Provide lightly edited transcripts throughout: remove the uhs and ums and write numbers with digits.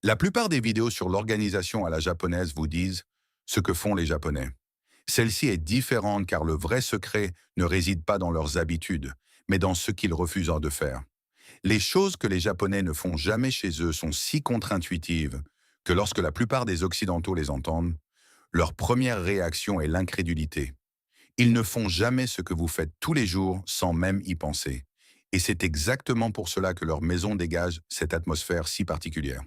La plupart des vidéos sur l'organisation à la japonaise vous disent ce que font les Japonais. Celle-ci est différente car le vrai secret ne réside pas dans leurs habitudes, mais dans ce qu'ils refusent de faire. Les choses que les Japonais ne font jamais chez eux sont si contre-intuitives que lorsque la plupart des Occidentaux les entendent, leur première réaction est l'incrédulité. Ils ne font jamais ce que vous faites tous les jours sans même y penser. Et c'est exactement pour cela que leur maison dégage cette atmosphère si particulière.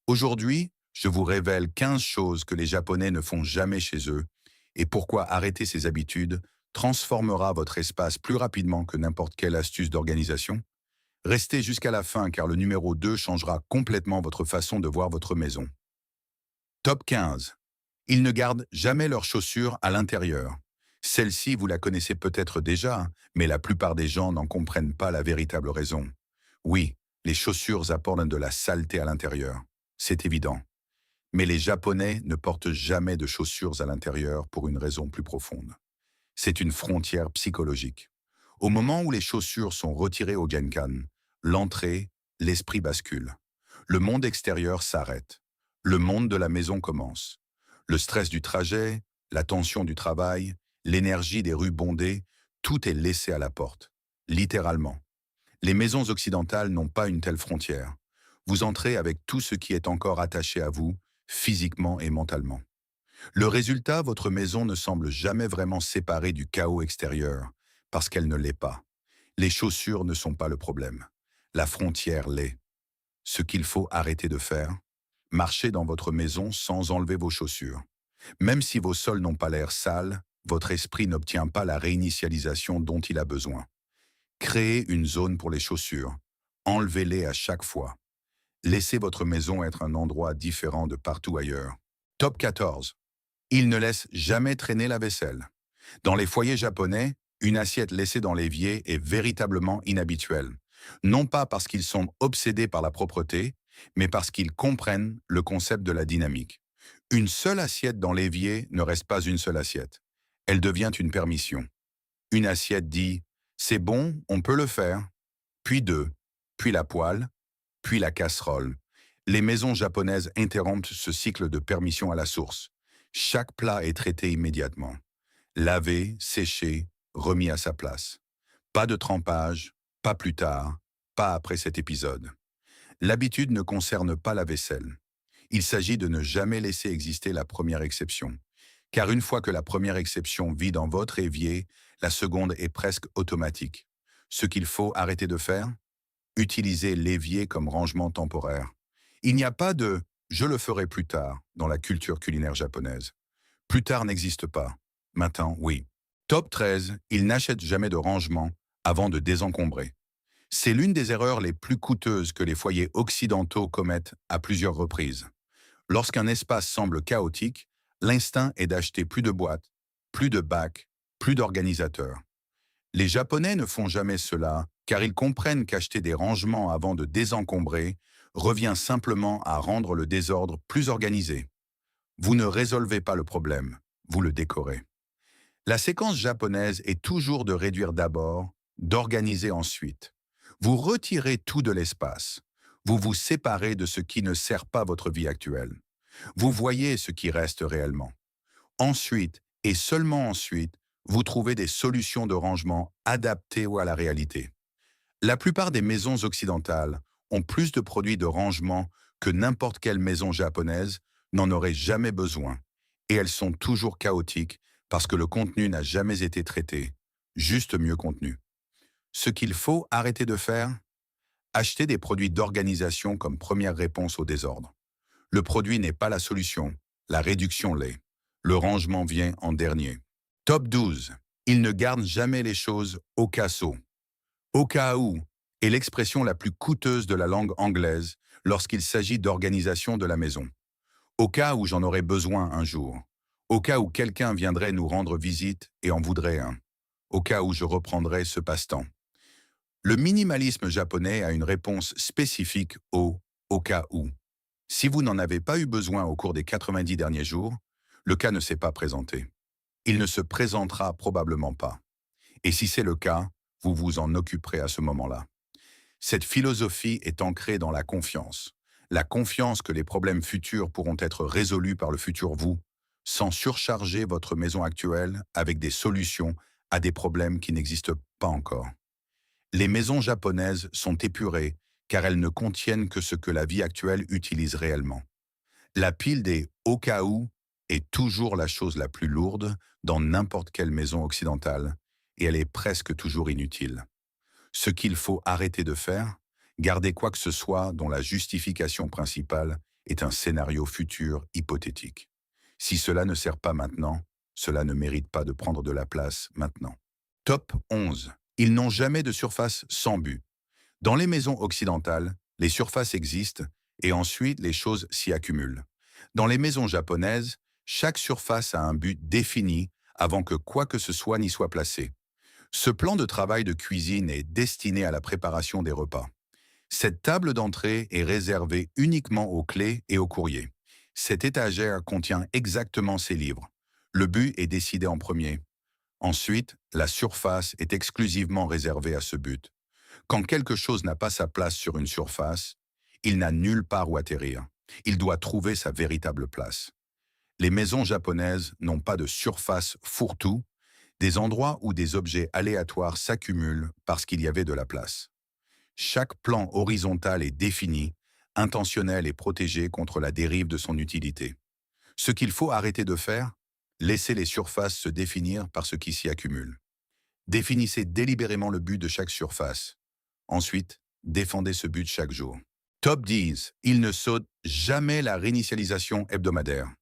Aujourd'hui, je vous révèle 15 choses que les Japonais ne font jamais chez eux et pourquoi arrêter ces habitudes transformera votre espace plus rapidement que n'importe quelle astuce d'organisation. Restez jusqu'à la fin car le numéro 2 changera complètement votre façon de voir votre maison. Top 15. Ils ne gardent jamais leurs chaussures à l'intérieur. Celle-ci, vous la connaissez peut-être déjà, mais la plupart des gens n'en comprennent pas la véritable raison. Oui, les chaussures apportent de la saleté à l'intérieur. C'est évident. Mais les Japonais ne portent jamais de chaussures à l'intérieur pour une raison plus profonde. C'est une frontière psychologique. Au moment où les chaussures sont retirées au Genkan, l'entrée, l'esprit bascule. Le monde extérieur s'arrête. Le monde de la maison commence. Le stress du trajet, la tension du travail, l'énergie des rues bondées, tout est laissé à la porte. Littéralement. Les maisons occidentales n'ont pas une telle frontière. Vous entrez avec tout ce qui est encore attaché à vous, physiquement et mentalement. Le résultat, votre maison ne semble jamais vraiment séparée du chaos extérieur, parce qu'elle ne l'est pas. Les chaussures ne sont pas le problème. La frontière l'est. Ce qu'il faut arrêter de faire, marchez dans votre maison sans enlever vos chaussures. Même si vos sols n'ont pas l'air sales, votre esprit n'obtient pas la réinitialisation dont il a besoin. Créez une zone pour les chaussures. Enlevez-les à chaque fois. Laissez votre maison être un endroit différent de partout ailleurs. Top 14. Ils ne laissent jamais traîner la vaisselle. Dans les foyers japonais, une assiette laissée dans l'évier est véritablement inhabituelle. Non pas parce qu'ils sont obsédés par la propreté, mais parce qu'ils comprennent le concept de la dynamique. Une seule assiette dans l'évier ne reste pas une seule assiette. Elle devient une permission. Une assiette dit « c'est bon, on peut le faire », puis deux, puis la poêle, puis la casserole. Les maisons japonaises interrompent ce cycle de permission à la source. Chaque plat est traité immédiatement. Lavé, séché, remis à sa place. Pas de trempage, pas plus tard, pas après cet épisode. L'habitude ne concerne pas la vaisselle. Il s'agit de ne jamais laisser exister la première exception. Car une fois que la première exception vit dans votre évier, la seconde est presque automatique. Ce qu'il faut arrêter de faire, utiliser l'évier comme rangement temporaire. Il n'y a pas de « je le ferai plus tard » dans la culture culinaire japonaise. Plus tard n'existe pas. Maintenant, oui. Top 13, ils n'achètent jamais de rangement avant de désencombrer. C'est l'une des erreurs les plus coûteuses que les foyers occidentaux commettent à plusieurs reprises. Lorsqu'un espace semble chaotique, l'instinct est d'acheter plus de boîtes, plus de bacs, plus d'organisateurs. Les Japonais ne font jamais cela car ils comprennent qu'acheter des rangements avant de désencombrer revient simplement à rendre le désordre plus organisé. Vous ne résolvez pas le problème, vous le décorez. La séquence japonaise est toujours de réduire d'abord, d'organiser ensuite. Vous retirez tout de l'espace. Vous vous séparez de ce qui ne sert pas votre vie actuelle. Vous voyez ce qui reste réellement. Ensuite, et seulement ensuite, vous trouvez des solutions de rangement adaptées à la réalité. La plupart des maisons occidentales ont plus de produits de rangement que n'importe quelle maison japonaise n'en aurait jamais besoin. Et elles sont toujours chaotiques parce que le contenu n'a jamais été traité, juste mieux contenu. Ce qu'il faut arrêter de faire, acheter des produits d'organisation comme première réponse au désordre. Le produit n'est pas la solution, la réduction l'est. Le rangement vient en dernier. Top 12. Ils ne gardent jamais les choses au casso. Au cas où est l'expression la plus coûteuse de la langue anglaise lorsqu'il s'agit d'organisation de la maison. Au cas où j'en aurais besoin un jour. Au cas où quelqu'un viendrait nous rendre visite et en voudrait un. Au cas où je reprendrais ce passe-temps. Le minimalisme japonais a une réponse spécifique au cas où. Si vous n'en avez pas eu besoin au cours des 90 derniers jours, le cas ne s'est pas présenté. Il ne se présentera probablement pas. Et si c'est le cas, vous vous en occuperez à ce moment-là. Cette philosophie est ancrée dans la confiance. La confiance que les problèmes futurs pourront être résolus par le futur vous, sans surcharger votre maison actuelle avec des solutions à des problèmes qui n'existent pas encore. Les maisons japonaises sont épurées car elles ne contiennent que ce que la vie actuelle utilise réellement. La pile des au cas où est toujours la chose la plus lourde dans n'importe quelle maison occidentale et elle est presque toujours inutile. Ce qu'il faut arrêter de faire, garder quoi que ce soit dont la justification principale est un scénario futur hypothétique. Si cela ne sert pas maintenant, cela ne mérite pas de prendre de la place maintenant. Top 11. Ils n'ont jamais de surface sans but. Dans les maisons occidentales, les surfaces existent et ensuite les choses s'y accumulent. Dans les maisons japonaises, chaque surface a un but défini avant que quoi que ce soit n'y soit placé. Ce plan de travail de cuisine est destiné à la préparation des repas. Cette table d'entrée est réservée uniquement aux clés et aux courriers. Cette étagère contient exactement ces livres. Le but est décidé en premier. Ensuite, la surface est exclusivement réservée à ce but. Quand quelque chose n'a pas sa place sur une surface, il n'a nulle part où atterrir. Il doit trouver sa véritable place. Les maisons japonaises n'ont pas de surface fourre-tout, des endroits où des objets aléatoires s'accumulent parce qu'il y avait de la place. Chaque plan horizontal est défini, intentionnel et protégé contre la dérive de son utilité. Ce qu'il faut arrêter de faire, laisser les surfaces se définir par ce qui s'y accumule. Définissez délibérément le but de chaque surface. Ensuite, défendez ce but chaque jour. Top 10. Ils ne sautent jamais la réinitialisation hebdomadaire.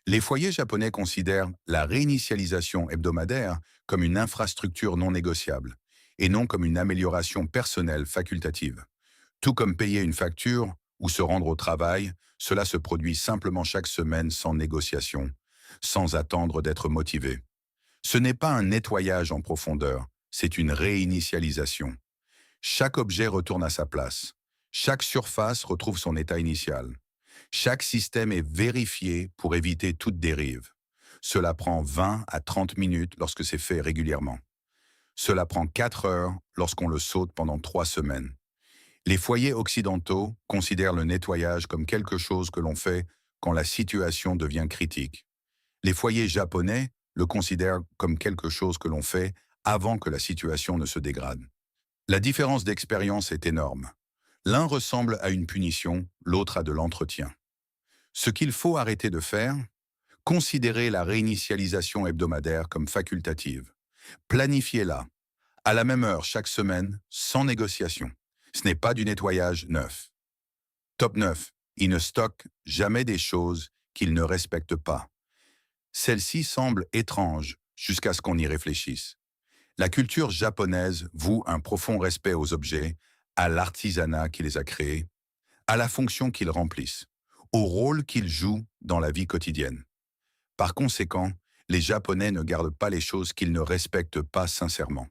Les foyers japonais considèrent la réinitialisation hebdomadaire comme une infrastructure non négociable et non comme une amélioration personnelle facultative. Tout comme payer une facture ou se rendre au travail, cela se produit simplement chaque semaine sans négociation, sans attendre d'être motivé. Ce n'est pas un nettoyage en profondeur, c'est une réinitialisation. Chaque objet retourne à sa place. Chaque surface retrouve son état initial. Chaque système est vérifié pour éviter toute dérive. Cela prend 20 à 30 minutes lorsque c'est fait régulièrement. Cela prend 4 heures lorsqu'on le saute pendant 3 semaines. Les foyers occidentaux considèrent le nettoyage comme quelque chose que l'on fait quand la situation devient critique. Les foyers japonais le considèrent comme quelque chose que l'on fait avant que la situation ne se dégrade. La différence d'expérience est énorme. L'un ressemble à une punition, l'autre à de l'entretien. Ce qu'il faut arrêter de faire, considérer la réinitialisation hebdomadaire comme facultative. Planifiez-la, à la même heure chaque semaine, sans négociation. Ce n'est pas du nettoyage neuf. Top 9. Ils ne stockent jamais des choses qu'ils ne respectent pas. Celle-ci semble étrange jusqu'à ce qu'on y réfléchisse. La culture japonaise voue un profond respect aux objets, à l'artisanat qui les a créés, à la fonction qu'ils remplissent, au rôle qu'ils jouent dans la vie quotidienne. Par conséquent, les Japonais ne gardent pas les choses qu'ils ne respectent pas sincèrement.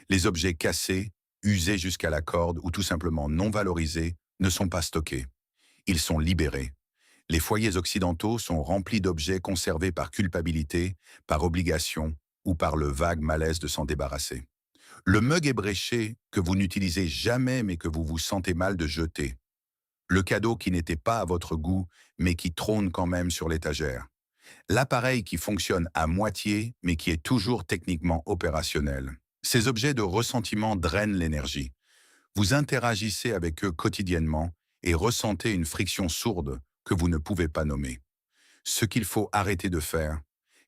Les objets cassés, usés jusqu'à la corde ou tout simplement non valorisés ne sont pas stockés. Ils sont libérés. Les foyers occidentaux sont remplis d'objets conservés par culpabilité, par obligation ou par le vague malaise de s'en débarrasser. Le mug ébréché que vous n'utilisez jamais mais que vous vous sentez mal de jeter. Le cadeau qui n'était pas à votre goût mais qui trône quand même sur l'étagère. L'appareil qui fonctionne à moitié mais qui est toujours techniquement opérationnel. Ces objets de ressentiment drainent l'énergie. Vous interagissez avec eux quotidiennement et ressentez une friction sourde que vous ne pouvez pas nommer. Ce qu'il faut arrêter de faire,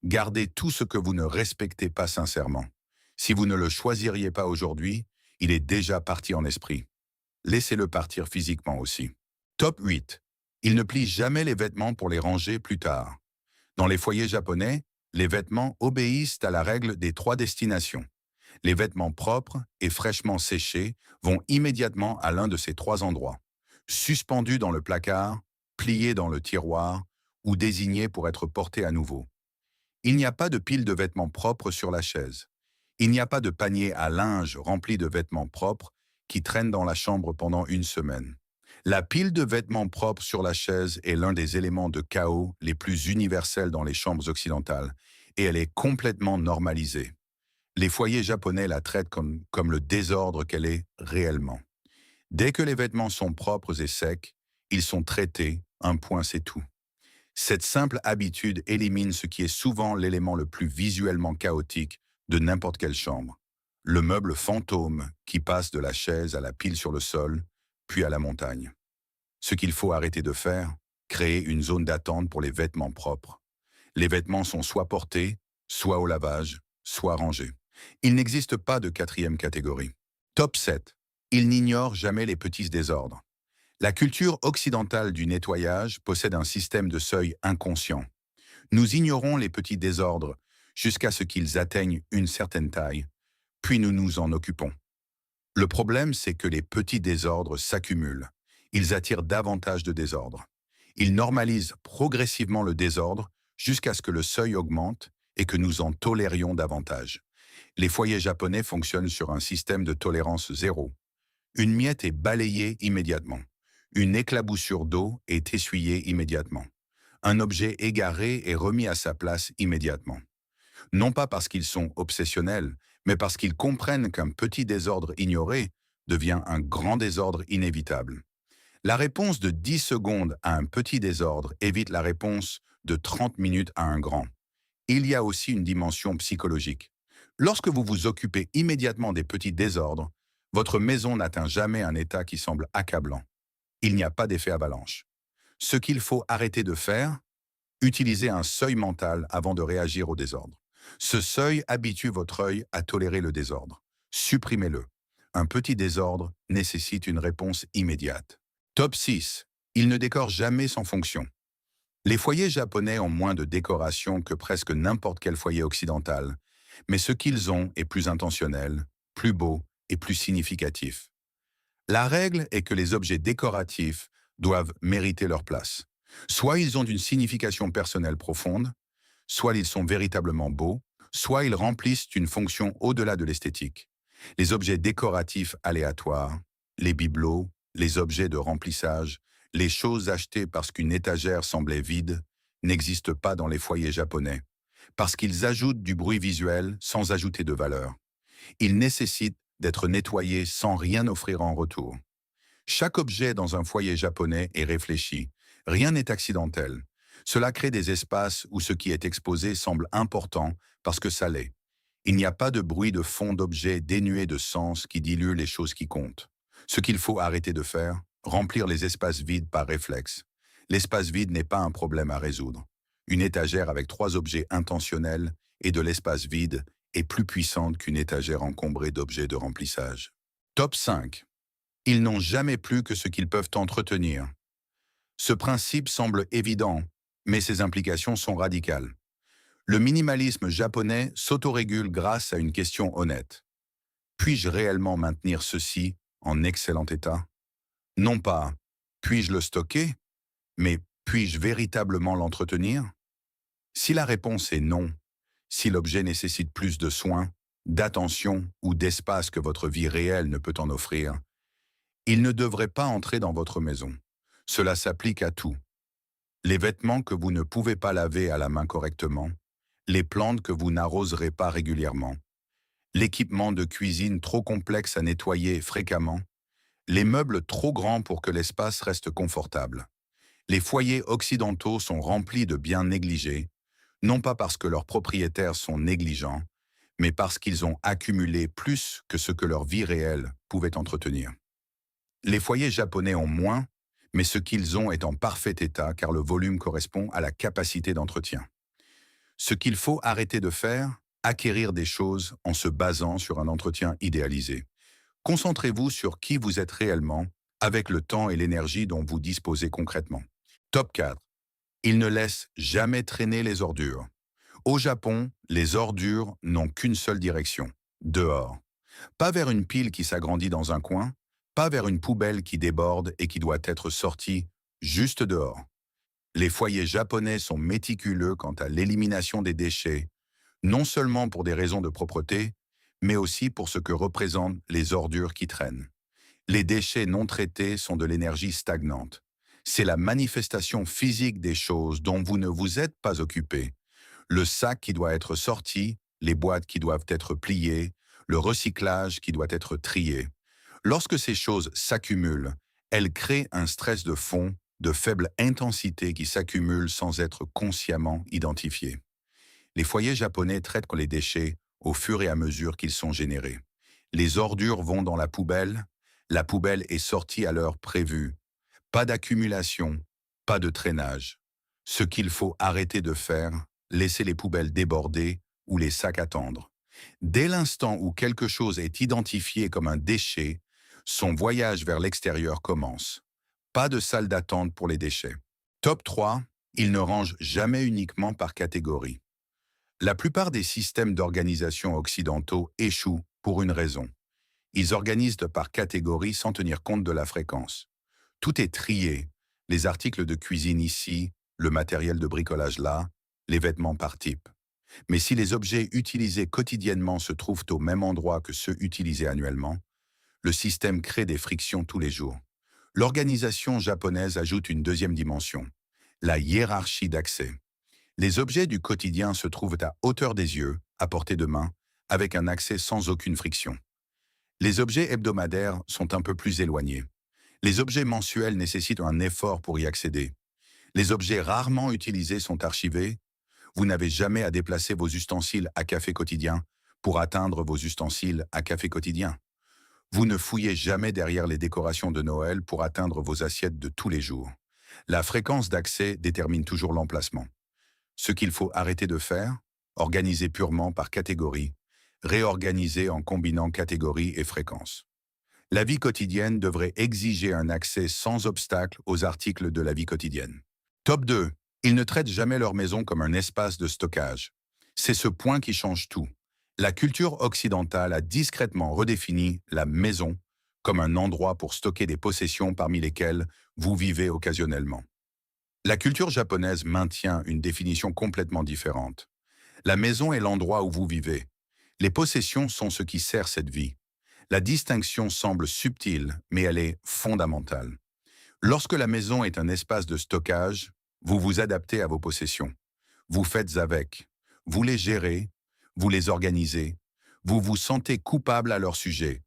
gardez tout ce que vous ne respectez pas sincèrement. Si vous ne le choisiriez pas aujourd'hui, il est déjà parti en esprit. Laissez-le partir physiquement aussi. Top 8. Ils ne plient jamais les vêtements pour les ranger plus tard. Dans les foyers japonais, les vêtements obéissent à la règle des 3 destinations. Les vêtements propres et fraîchement séchés vont immédiatement à l'un de ces 3 endroits. Suspendus dans le placard, pliés dans le tiroir ou désignés pour être portés à nouveau. Il n'y a pas de pile de vêtements propres sur la chaise. Il n'y a pas de panier à linge rempli de vêtements propres qui traînent dans la chambre pendant une semaine. La pile de vêtements propres sur la chaise est l'un des éléments de chaos les plus universels dans les chambres occidentales et elle est complètement normalisée. Les foyers japonais la traitent comme le désordre qu'elle est réellement. Dès que les vêtements sont propres et secs, Ils sont traités, un point c'est tout. Cette simple habitude élimine ce qui est souvent l'élément le plus visuellement chaotique de n'importe quelle chambre. Le meuble fantôme qui passe de la chaise à la pile sur le sol, puis à la montagne. Ce qu'il faut arrêter de faire, créer une zone d'attente pour les vêtements propres. Les vêtements sont soit portés, soit au lavage, soit rangés. Il n'existe pas de quatrième catégorie. Top 7. Il n'ignore jamais les petits désordres. La culture occidentale du nettoyage possède un système de seuil inconscient. Nous ignorons les petits désordres jusqu'à ce qu'ils atteignent une certaine taille, puis nous nous en occupons. Le problème, c'est que les petits désordres s'accumulent. Ils attirent davantage de désordre. Ils normalisent progressivement le désordre jusqu'à ce que le seuil augmente et que nous en tolérions davantage. Les foyers japonais fonctionnent sur un système de tolérance zéro. Une miette est balayée immédiatement. Une éclaboussure d'eau est essuyée immédiatement. Un objet égaré est remis à sa place immédiatement. Non pas parce qu'ils sont obsessionnels, mais parce qu'ils comprennent qu'un petit désordre ignoré devient un grand désordre inévitable. La réponse de 10 secondes à un petit désordre évite la réponse de 30 minutes à un grand. Il y a aussi une dimension psychologique. Lorsque vous vous occupez immédiatement des petits désordres, votre maison n'atteint jamais un état qui semble accablant. Il n'y a pas d'effet avalanche. Ce qu'il faut arrêter de faire, utiliser un seuil mental avant de réagir au désordre. Ce seuil habitue votre œil à tolérer le désordre. Supprimez-le. Un petit désordre nécessite une réponse immédiate. Top 6. Il ne décore jamais sans fonction. Les foyers japonais ont moins de décoration que presque n'importe quel foyer occidental, mais ce qu'ils ont est plus intentionnel, plus beau et plus significatif. La règle est que les objets décoratifs doivent mériter leur place. Soit ils ont une signification personnelle profonde, soit ils sont véritablement beaux, soit ils remplissent une fonction au-delà de l'esthétique. Les objets décoratifs aléatoires, les bibelots, les objets de remplissage, les choses achetées parce qu'une étagère semblait vide, n'existent pas dans les foyers japonais, parce qu'ils ajoutent du bruit visuel sans ajouter de valeur. Ils nécessitent d'être nettoyés sans rien offrir en retour. Chaque objet dans un foyer japonais est réfléchi. Rien n'est accidentel. Cela crée des espaces où ce qui est exposé semble important parce que ça l'est. Il n'y a pas de bruit de fond d'objets dénués de sens qui dilue les choses qui comptent. Ce qu'il faut arrêter de faire, remplir les espaces vides par réflexe. L'espace vide n'est pas un problème à résoudre. Une étagère avec 3 objets intentionnels et de l'espace vide est plus puissante qu'une étagère encombrée d'objets de remplissage. Top 5. Ils n'ont jamais plus que ce qu'ils peuvent entretenir. Ce principe semble évident, mais ses implications sont radicales. Le minimalisme japonais s'autorégule grâce à une question honnête. Puis-je réellement maintenir ceci en excellent état? Non pas puis-je le stocker, mais puis-je véritablement l'entretenir? Si la réponse est non, si l'objet nécessite plus de soins, d'attention ou d'espace que votre vie réelle ne peut en offrir, il ne devrait pas entrer dans votre maison. Cela s'applique à tout. Les vêtements que vous ne pouvez pas laver à la main correctement, les plantes que vous n'arroserez pas régulièrement, l'équipement de cuisine trop complexe à nettoyer fréquemment, les meubles trop grands pour que l'espace reste confortable. Les foyers occidentaux sont remplis de biens négligés, non pas parce que leurs propriétaires sont négligents, mais parce qu'ils ont accumulé plus que ce que leur vie réelle pouvait entretenir. Les foyers japonais ont moins, mais ce qu'ils ont est en parfait état car le volume correspond à la capacité d'entretien. Ce qu'il faut arrêter de faire, acquérir des choses en se basant sur un entretien idéalisé. Concentrez-vous sur qui vous êtes réellement, avec le temps et l'énergie dont vous disposez concrètement. Top 4. Ils ne laissent jamais traîner les ordures. Au Japon, les ordures n'ont qu'une seule direction, dehors. Pas vers une pile qui s'agrandit dans un coin, pas vers une poubelle qui déborde et qui doit être sortie, juste dehors. Les foyers japonais sont méticuleux quant à l'élimination des déchets, non seulement pour des raisons de propreté, mais aussi pour ce que représentent les ordures qui traînent. Les déchets non traités sont de l'énergie stagnante. C'est la manifestation physique des choses dont vous ne vous êtes pas occupé. Le sac qui doit être sorti, les boîtes qui doivent être pliées, le recyclage qui doit être trié. Lorsque ces choses s'accumulent, Elle crée un stress de fond de faible intensité qui s'accumule sans être consciemment identifié. Les foyers japonais traitent les déchets au fur et à mesure qu'ils sont générés. Les ordures vont dans la poubelle est sortie à l'heure prévue. Pas d'accumulation, pas de traînage. Ce qu'il faut arrêter de faire, laisser les poubelles déborder ou les sacs attendre. Dès l'instant où quelque chose est identifié comme un déchet, son voyage vers l'extérieur commence. Pas de salle d'attente pour les déchets. Top 3, il ne range jamais uniquement par catégorie. La plupart des systèmes d'organisation occidentaux échouent pour une raison. Ils organisent par catégorie sans tenir compte de la fréquence. Tout est trié, les articles de cuisine ici, le matériel de bricolage là, les vêtements par type. Mais si les objets utilisés quotidiennement se trouvent au même endroit que ceux utilisés annuellement, le système crée des frictions tous les jours. L'organisation japonaise ajoute une deuxième dimension, la hiérarchie d'accès. Les objets du quotidien se trouvent à hauteur des yeux, à portée de main, avec un accès sans aucune friction. Les objets hebdomadaires sont un peu plus éloignés. Les objets mensuels nécessitent un effort pour y accéder. Les objets rarement utilisés sont archivés. Vous n'avez jamais à déplacer vos ustensiles à café quotidien pour atteindre vos ustensiles à café quotidien. Vous ne fouillez jamais derrière les décorations de Noël pour atteindre vos assiettes de tous les jours. La fréquence d'accès détermine toujours l'emplacement. Ce qu'il faut arrêter de faire, organiser purement par catégorie, réorganiser en combinant catégorie et fréquence. La vie quotidienne devrait exiger un accès sans obstacle aux articles de la vie quotidienne. Top 2. Ils ne traitent jamais leur maison comme un espace de stockage. C'est ce point qui change tout. La culture occidentale a discrètement redéfini la maison comme un endroit pour stocker des possessions parmi lesquelles vous vivez occasionnellement. La culture japonaise maintient une définition complètement différente. La maison est l'endroit où vous vivez. Les possessions sont ce qui sert cette vie. La distinction semble subtile, mais elle est fondamentale. Lorsque la maison est un espace de stockage, vous vous adaptez à vos possessions. Vous faites avec. Vous les gérez, vous les organisez. Vous vous sentez coupable à leur sujet.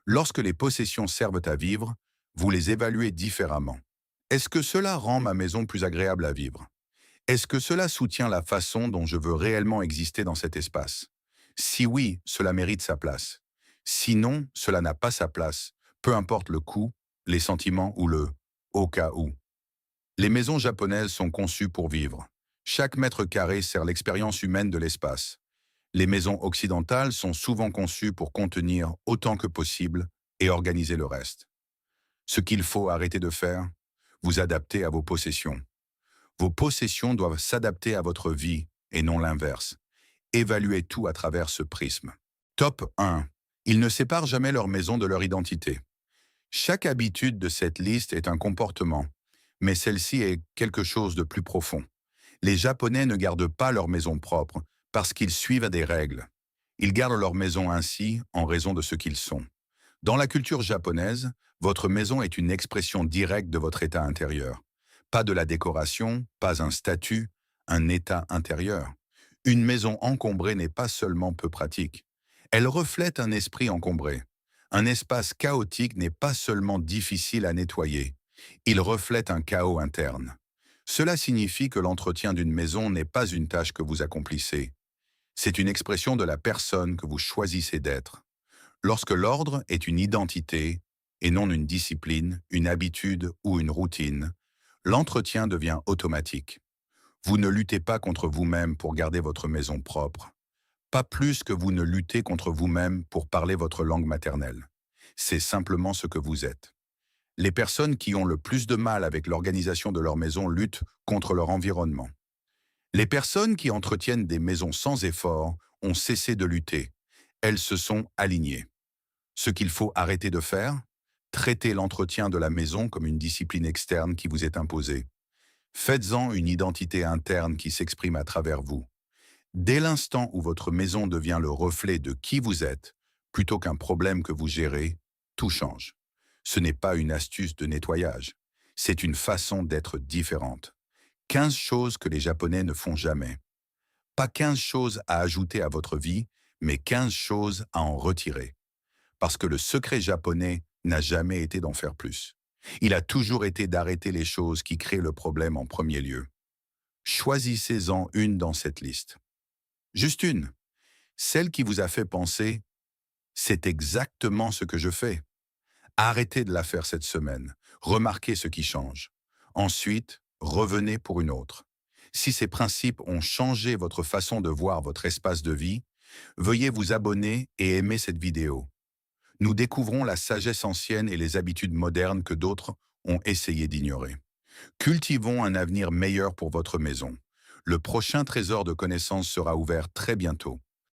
Lorsque les possessions servent à vivre, vous les évaluez différemment. Est-ce que cela rend ma maison plus agréable à vivre? Est-ce que cela soutient la façon dont je veux réellement exister dans cet espace? Si oui, cela mérite sa place. Sinon, cela n'a pas sa place, peu importe le coût, les sentiments ou le « au cas où ». Les maisons japonaises sont conçues pour vivre. Chaque mètre carré sert l'expérience humaine de l'espace. Les maisons occidentales sont souvent conçues pour contenir autant que possible et organiser le reste. Ce qu'il faut arrêter de faire, vous adapter à vos possessions. Vos possessions doivent s'adapter à votre vie et non l'inverse. Évaluez tout à travers ce prisme. Top 1. Ils ne séparent jamais leur maison de leur identité. Chaque habitude de cette liste est un comportement, mais celle-ci est quelque chose de plus profond. Les Japonais ne gardent pas leur maison propre parce qu'ils suivent des règles. Ils gardent leur maison ainsi en raison de ce qu'ils sont. Dans la culture japonaise, votre maison est une expression directe de votre état intérieur. Pas de la décoration, pas un statut, un état intérieur. Une maison encombrée n'est pas seulement peu pratique. Elle reflète un esprit encombré. Un espace chaotique n'est pas seulement difficile à nettoyer. Il reflète un chaos interne. Cela signifie que l'entretien d'une maison n'est pas une tâche que vous accomplissez. C'est une expression de la personne que vous choisissez d'être. Lorsque l'ordre est une identité, et non une discipline, une habitude ou une routine, l'entretien devient automatique. Vous ne luttez pas contre vous-même pour garder votre maison propre. Pas plus que vous ne luttez contre vous-même pour parler votre langue maternelle. C'est simplement ce que vous êtes. Les personnes qui ont le plus de mal avec l'organisation de leur maison luttent contre leur environnement. Les personnes qui entretiennent des maisons sans effort ont cessé de lutter. Elles se sont alignées. Ce qu'il faut arrêter de faire, traiter l'entretien de la maison comme une discipline externe qui vous est imposée. Faites-en une identité interne qui s'exprime à travers vous. Dès l'instant où votre maison devient le reflet de qui vous êtes, plutôt qu'un problème que vous gérez, tout change. Ce n'est pas une astuce de nettoyage, c'est une façon d'être différente. 15 choses que les Japonais ne font jamais. Pas 15 choses à ajouter à votre vie, mais 15 choses à en retirer. Parce que le secret japonais n'a jamais été d'en faire plus. Il a toujours été d'arrêter les choses qui créent le problème en premier lieu. Choisissez-en une dans cette liste. Juste une. Celle qui vous a fait penser c'est exactement ce que je fais. Arrêtez de la faire cette semaine. Remarquez ce qui change. Ensuite, revenez pour une autre. Si ces principes ont changé votre façon de voir votre espace de vie, veuillez vous abonner et aimer cette vidéo. Nous découvrons la sagesse ancienne et les habitudes modernes que d'autres ont essayé d'ignorer. Cultivons un avenir meilleur pour votre maison. Le prochain trésor de connaissances sera ouvert très bientôt.